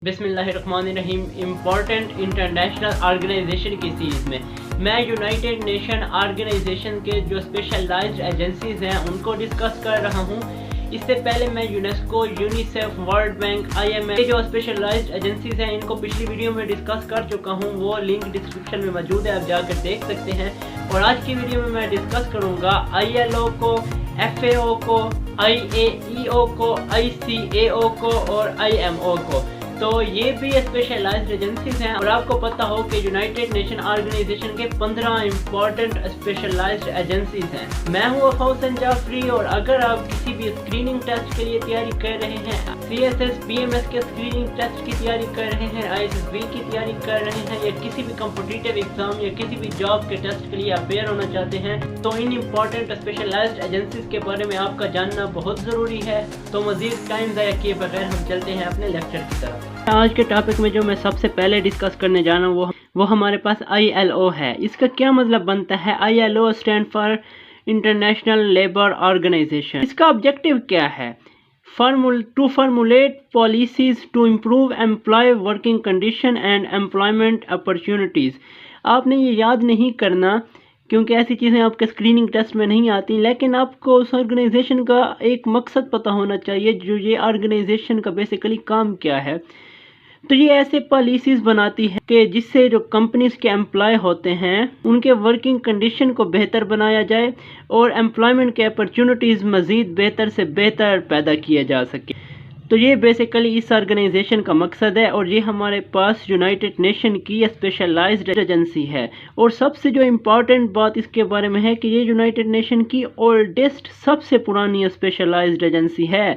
بسم اللہ الرحمن الرحیم. امپورٹنٹ انٹرنیشنل آرگنائزیشن کی سیریز میں یونائٹڈ نیشن آرگنائزیشن کے جو اسپیشلائزڈ ایجنسیز ہیں ان کو ڈسکس کر رہا ہوں. اس سے پہلے میں UNESCO, UNICEF, world bank, IMF جو اسپیشلائزڈ ایجنسیز ہیں ان کو پچھلی ویڈیو میں ڈسکس کر چکا ہوں. وہ لنک ڈسکرپشن میں موجود ہے، آپ جا کر دیکھ سکتے ہیں. اور آج کی ویڈیو میں ڈسکس کروں گا ILO کو، FAO کو، IAEA کو، ICAO کو اور IMO کو. تو یہ بھی اسپیشلائزڈ ایجنسیز ہیں اور آپ کو پتہ ہو کہ یونائٹڈ نیشن آرگنائزیشن کے 15 امپورٹنٹ اسپیشلائزڈ ایجنسیز ہیں. میں ہوں افوسن جعفری، اور اگر آپ کسی بھی اسکریننگ ٹیسٹ کے لیے تیاری کر رہے ہیں، CSS BMS کے اسکریننگ ٹیسٹ کی تیاری کر رہے ہیں، ISSB کی تیاری کر رہے ہیں، یا کسی بھی کمپٹیٹیو ایگزام یا کسی بھی جاب کے ٹیسٹ کے لیے اپیئر ہونا چاہتے ہیں، تو ان امپورٹنٹ اسپیشلائزڈ ایجنسیز کے بارے میں آپ کا جاننا بہت ضروری ہے. تو مزید ٹائم ضائع کیے بغیر ہم چلتے ہیں اپنے لیکچر کی طرف. آج کے ٹاپک میں جو میں سب سے پہلے ڈسکس کرنے جا رہا ہوں وہ ہمارے پاس ILO ہے. اس کا کیا مطلب بنتا ہے؟ ILO stand for international labour organisation. اس کا آبجیکٹیو کیا ہے؟ To formulate policies to improve employee working condition and employment opportunities. آپ نے یہ یاد نہیں کرنا کیونکہ ایسی چیزیں آپ کے اسکریننگ ٹیسٹ میں نہیں آتی، لیکن آپ کو اس آرگنائزیشن کا ایک مقصد پتہ ہونا چاہیے. جو یہ آرگنائزیشن کا بیسیکلی کام کیا ہے، تو یہ ایسے پالیسیز بناتی ہے کہ جس سے جو کمپنیز کے امپلائی ہوتے ہیں ان کے ورکنگ کنڈیشن کو بہتر بنایا جائے اور امپلائمنٹ کے اپرچونیٹیز مزید بہتر سے بہتر پیدا کیا جا سکے. تو یہ بیسیکلی اس آرگنائزیشن کا مقصد ہے، اور یہ ہمارے پاس یونائٹڈ نیشن کی اسپیشلائزڈ ایجنسی ہے. اور سب سے جو امپورٹنٹ بات اس کے بارے میں ہے کہ یہ یونائٹڈ نیشن کی اولڈسٹ سب سے پرانی اسپیشلائزڈ ایجنسی ہے.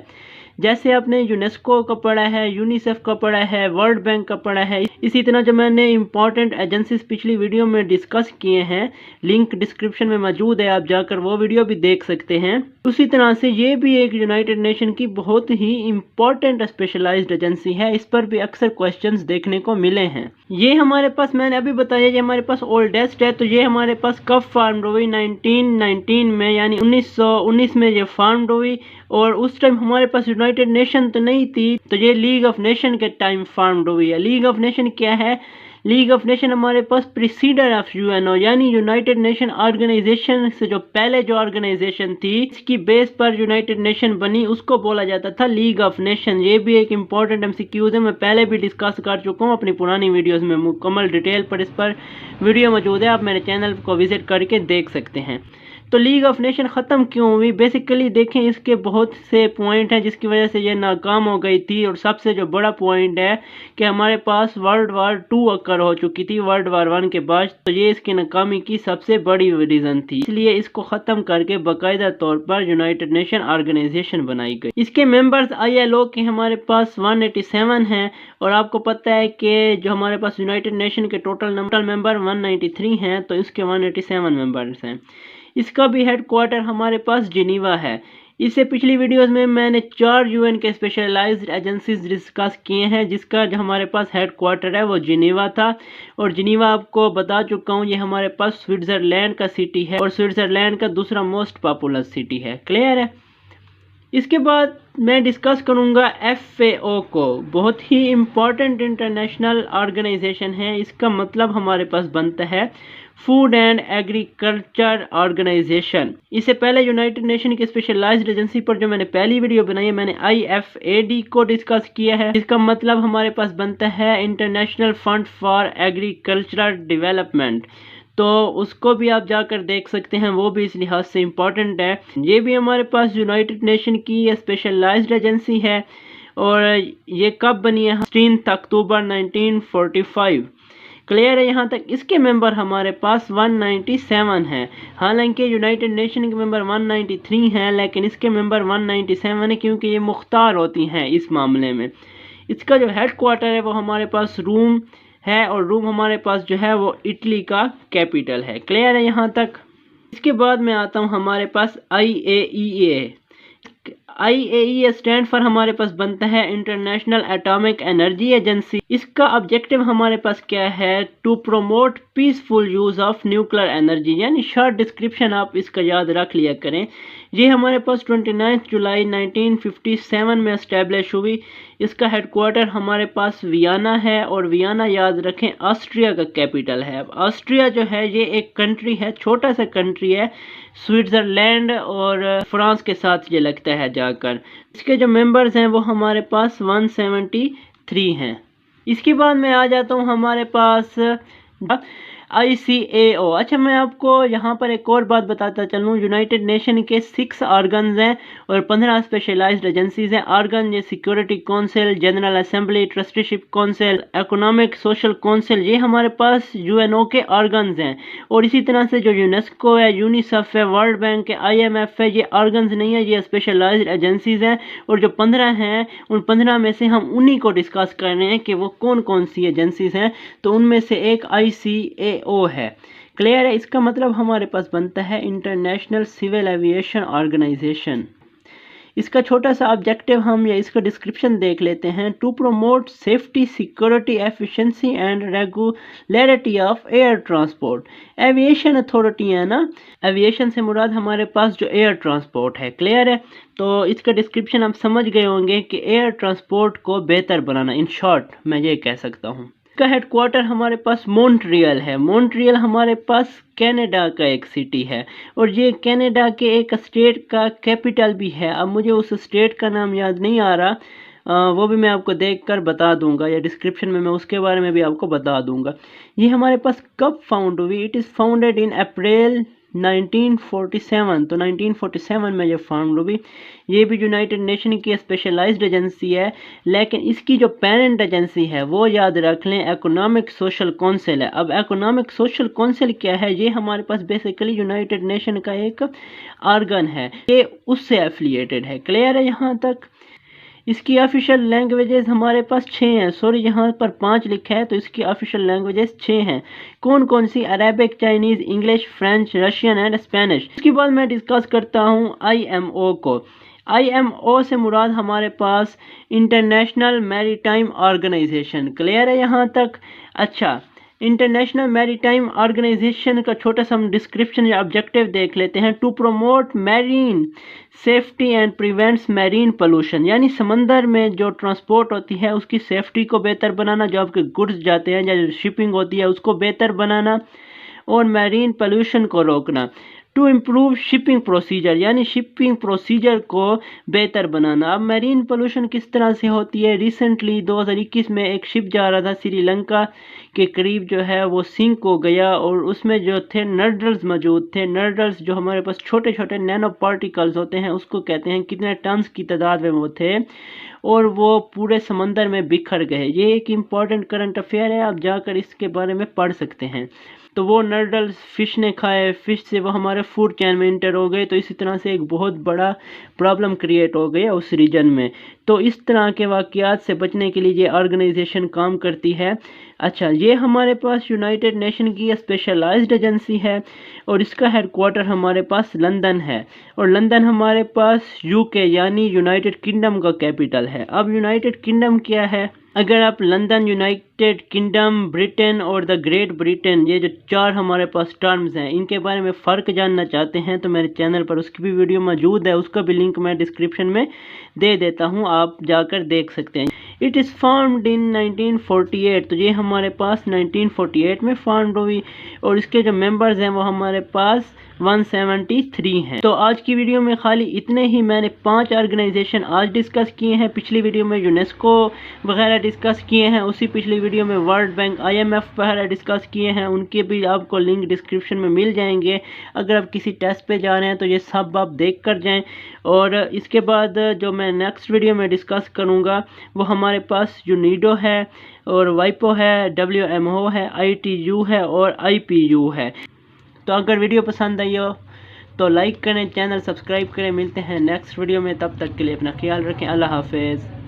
جیسے آپ نے یونیسکو کا پڑھا ہے، یونیسیف کا پڑھا ہے، ورلڈ بینک کا پڑھا ہے، اسی طرح جو میں نے امپورٹنٹ ایجنسیز پچھلی ویڈیو میں ڈسکس کیے ہیں، لنک ڈسکرپشن میں موجود ہے، آپ جا کر وہ ویڈیو بھی دیکھ سکتے ہیں. اسی طرح سے یہ بھی ایک یونائٹڈ نیشن کی بہت ہی امپورٹنٹ اسپیشلائزڈ ایجنسی ہے. اس پر بھی اکثر کوسچنز دیکھنے کو ملے ہیں. یہ ہمارے پاس، میں نے ابھی بتایا، یہ ہمارے پاس اولڈسٹ ہے. تو یہ ہمارے پاس کب فارمڈ ہوئی؟ 1919 میں، یعنی 1919 میں یہ فارمڈ ہوئی. اور اس ٹائم ہمارے پاس یونائٹڈ نیشن تو نہیں تھی، تو یہ لیگ آف نیشن کے ٹائم فارمڈ ہوئی ہے. لیگ آف نیشن کیا ہے؟ لیگ آف نیشن ہمارے پاس پریسیڈر آف UNO، یعنی یونائٹڈ نیشن آرگنائزیشن سے جو پہلے جو آرگنائزیشن تھی اس کی بیس پر یونائٹڈ نیشن بنی، اس کو بولا جاتا تھا لیگ آف نیشن. یہ بھی ایک امپورٹنٹ MCQs ہے، میں پہلے بھی ڈسکس کر چکا ہوں اپنی پرانی ویڈیوز میں، مکمل ڈیٹیل پر اس پر ویڈیو موجود ہے، آپ میرے چینل کو وزٹ کر کے دیکھ سکتے ہیں. تو لیگ آف نیشن ختم کیوں ہوئی؟ بیسیکلی دیکھیں، اس کے بہت سے پوائنٹ ہیں جس کی وجہ سے یہ ناکام ہو گئی تھی. اور سب سے جو بڑا پوائنٹ ہے کہ ہمارے پاس ورلڈ وار 2 اکر ہو چکی تھی ورلڈ وار 1 کے بعد، تو یہ اس کی ناکامی کی سب سے بڑی ریزن تھی. اس لیے اس کو ختم کر کے باقاعدہ طور پر یونائٹڈ نیشن آرگنائزیشن بنائی گئی. اس کے ممبرز ILO کے ہمارے پاس 187 ہیں، اور آپ کو پتہ ہے کہ جو ہمارے پاس یونائٹڈ نیشن کے ٹوٹل ممبر 193 ہیں، تو اس کے 187 ممبرز ہیں. اس کا بھی ہیڈ کوارٹر ہمارے پاس جنیوا ہے. اس سے پچھلی ویڈیوز میں نے 4 UN کے اسپیشلائزڈ ایجنسیز ڈسکس کیے ہیں، جس کا جو ہمارے پاس ہیڈ کوارٹر ہے وہ جنیوا تھا. اور جنیوا آپ کو بتا چکا ہوں، یہ ہمارے پاس سوئٹزرلینڈ کا سٹی ہے، اور سوئٹزرلینڈ کا دوسرا موسٹ پاپولس سٹی ہے. کلیئر ہے؟ اس کے بعد میں ڈسکس کروں گا FAO کو. بہت ہی امپورٹنٹ انٹرنیشنل آرگنائزیشن ہے. اس کا مطلب ہمارے پاس بنتا ہے فوڈ اینڈ ایگریکلچر آرگنائزیشن. اس سے پہلے یونائٹڈ نیشن کی اسپیشلائزڈ ایجنسی پر جو میں نے پہلی ویڈیو بنائی ہے، میں نے IFAD کو ڈسکس کیا ہے. اس کا مطلب ہمارے پاس بنتا ہے international fund for agricultural development. تو اس کو بھی آپ جا کر دیکھ سکتے ہیں، وہ بھی اس لحاظ سے امپورٹنٹ ہے. یہ بھی ہمارے پاس یونائٹڈ نیشن کی اسپیشلائزڈ ایجنسی ہے، اور یہ کب بنی ہے؟ 16 اکتوبر 1945. کلیئر ہے یہاں تک؟ اس کے ممبر ہمارے پاس 197 ہیں. حالانکہ یونائٹڈ نیشن کے ممبر 193 ہیں، لیکن اس کے ممبر 197 ہیں کیونکہ یہ مختار ہوتی ہیں اس معاملے میں. اس کا جو ہیڈ کوارٹر ہے وہ ہمارے پاس روم ہے، اور روم ہمارے پاس جو ہے وہ اٹلی کا کیپیٹل ہے. کلیئر ہے یہاں تک؟ اس کے بعد میں آتا ہوں ہمارے پاس IAEA. IAEA स्टैंड फॉर हमारे पास बनता है इंटरनेशनल एटॉमिक एनर्जी एजेंसी। इसका ऑब्जेक्टिव हमारे पास क्या है? To promote peaceful use of nuclear energy, यानी शॉर्ट डिस्क्रिप्शन आप इसका याद रख लिया करें। ये हमारे पास 29 जुलाई 1957 में एस्टेब्लिश हुई। इसका हेडक्वार्टर हमारे पास वियना है, और वियना याद रखें ऑस्ट्रिया का कैपिटल है। ऑस्ट्रिया जो है ये एक कंट्री है, छोटा सा कंट्री है, स्विट्जरलैंड और फ्रांस के साथ ये लगता है जाकर। इसके जो मेंबर्स हैं वो हमारे पास 173 हैं। इसके बाद मैं आ जाता हूँ हमारे पास ICAO। अच्छा, मैं आपको यहाँ पर एक और बात बताता चलूँ। यूनाइटेड नेशन के 6 ऑर्गन्स हैं और 15 स्पेशलाइज्ड एजेंसीज हैं। ऑर्गन ये security council, general assembly, trusteeship council, economic social council, ये हमारे पास UNO के ऑर्गन्स हैं। और इसी तरह से जो यूनेस्को है, यूनिसेफ है, वर्ल्ड बैंक है, IMF है, ये ऑर्गन्स नहीं है, ये स्पेशलाइज्ड एजेंसीज हैं। और जो 15 हैं उन 15 में से हम उन्हीं को डिस्कस कर रहे हैं कि वो कौन कौन सी एजेंसीज हैं। तो उनमें से एक ICAO है। क्लियर है? इसका मतलब हमारे पास बनता है इंटरनेशनल सिविल एविएशन ऑर्गेनाइजेशन। इसका छोटा सा ऑब्जेक्टिव हम या इसका डिस्क्रिप्शन देख लेते हैं। To promote safety, security, efficiency and regularity of air transport. Aviation authority है ना, एविएशन से मुराद हमारे पास जो एयर ट्रांसपोर्ट है। क्लियर है? तो इसका डिस्क्रिप्शन आप समझ गए होंगे कि एयर ट्रांसपोर्ट को बेहतर बनाना, इन शॉर्ट मैं ये कह सकता हूँ। इसका हेडक्वार्टर हमारे पास मॉन्ट्रियल है। मॉन्ट्रियल हमारे पास कनाडा का एक सिटी है, और ये कनाडा के एक स्टेट का कैपिटल भी है। अब मुझे उस स्टेट का नाम याद नहीं आ रहा, वो भी मैं आपको देखकर बता दूंगा, या डिस्क्रिप्शन में मैं उसके बारे में भी आपको बता दूंगा। ये हमारे पास कब फाउंड हुई? इट इज़ फाउंडेड इन अप्रैल 1947। तो 1947 में ये फाउंड हुई। ये भी यूनाइटेड नेशन की स्पेशलाइज्ड एजेंसी है, लेकिन इसकी जो पेरेंट एजेंसी है वो याद रख लें इकोनॉमिक सोशल काउंसिल है। अब इकोनॉमिक सोशल काउंसिल क्या है? ये हमारे पास बेसिकली यूनाइटेड नेशन का एक ऑर्गन है, ये उससे एफिलिएटेड है। क्लियर है यहाँ तक? इसकी ऑफिशियल लैंग्वेजेस हमारे पास 6 हैं। सॉरी, यहाँ पर 5 लिखा है, तो इसकी ऑफिशियल लैंग्वेजेस 6 हैं। कौन कौन सी? Arabic, Chinese, English, French, Russian and Spanish. इसके बाद मैं डिस्कस करता हूँ IMO को। IMO से मुराद हमारे पास इंटरनेशनल मैरीटाइम ऑर्गेनाइजेशन। क्लियर है यहाँ तक? अच्छा, इंटरनेशनल मैरीटाइम ऑर्गेनाइजेशन का छोटा सा हम डिस्क्रिप्शन या ऑब्जेक्टिव देख लेते हैं। To promote marine safety and prevents marine pollution, यानी समंदर में जो ट्रांसपोर्ट होती है उसकी सेफ्टी को बेहतर बनाना, जो आपके गुड्स जाते हैं या जो शिपिंग होती है उसको बेहतर बनाना, और मैरीन पोल्यूशन को रोकना। टू इम्प्रूव शिपिंग प्रोसीजर, यानी शिपिंग प्रोसीजर को बेहतर बनाना। अब मैरीन पोल्यूशन किस तरह से होती है? रिसेंटली 2021 में एक शिप जा रहा था श्रीलंका के करीब, जो है वो सिंक हो गया, और उसमें जो थे नर्डल्स मौजूद थे। नर्डल्स जो हमारे पास छोटे छोटे नैनो पार्टिकल्स होते हैं, उसको कहते हैं। कितने टन्स की तादाद में वो थे, और वो पूरे समंदर में बिखर गए। ये एक इम्पॉर्टेंट करंट अफेयर है, आप जाकर इसके बारे में पढ़ सकते हैं। तो वो नर्डल्स फिश ने खाए, फिश से वो हमारे फूड चेन में इंटर हो गए, तो इसी तरह से एक बहुत बड़ा प्रॉब्लम क्रिएट हो गया उस रीजन में। तो इस तरह के वाक़यात से बचने के लिए ये ऑर्गेनाइजेशन काम करती है। अच्छा, ये हमारे पास यूनाइटेड नेशन की स्पेशलाइज्ड एजेंसी है, और इसका हेडक्वार्टर हमारे पास लंदन है, और लंदन हमारे पास UK यानी यूनाइटेड किंगडम का कैपिटल है। अब यूनाइटेड किंगडम क्या है? अगर आप लंदन, यूनाइटेड किंगडम, ब्रिटेन और द ग्रेट ब्रिटेन, ये जो 4 हमारे पास टर्म्स हैं, इनके बारे में फ़र्क जानना चाहते हैं तो मेरे चैनल पर उसकी भी वीडियो मौजूद है, उसका भी लिंक मैं डिस्क्रिप्शन में दे देता हूँ, आप जाकर देख सकते हैं। इट इज़ फाउंड इन 1948, तो ये हमारे पास 1948 में फाउंड हुई, और इसके जो मेंबर्स हैं वो हमारे पास 173 हैं। तो आज की वीडियो में खाली इतने ही। मैंने 5 ऑर्गेनाइजेशन आज डिस्कस किए हैं। पिछली वीडियो में यूनेस्को वगैरह डिस्कस किए हैं, उसी पिछली वीडियो में वर्ल्ड बैंक, IMF वगैरह डिस्कस किए हैं, उनके भी आपको लिंक डिस्क्रिप्शन में मिल जाएंगे। अगर आप किसी टेस्ट पे जा रहे हैं तो ये सब आप देख कर जाएँ। और इसके बाद जो मैं नेक्स्ट वीडियो में डिस्कस करूँगा वो हमारे पास यूनिडो है, और वाइपो है, WMO है, ITU है, और IPU है। तो अगर वीडियो पसंद आई हो तो लाइक करें, चैनल सब्सक्राइब करें। मिलते हैं नेक्स्ट वीडियो में, तब तक के लिए अपना ख्याल रखें। अल्लाह हाफिज़।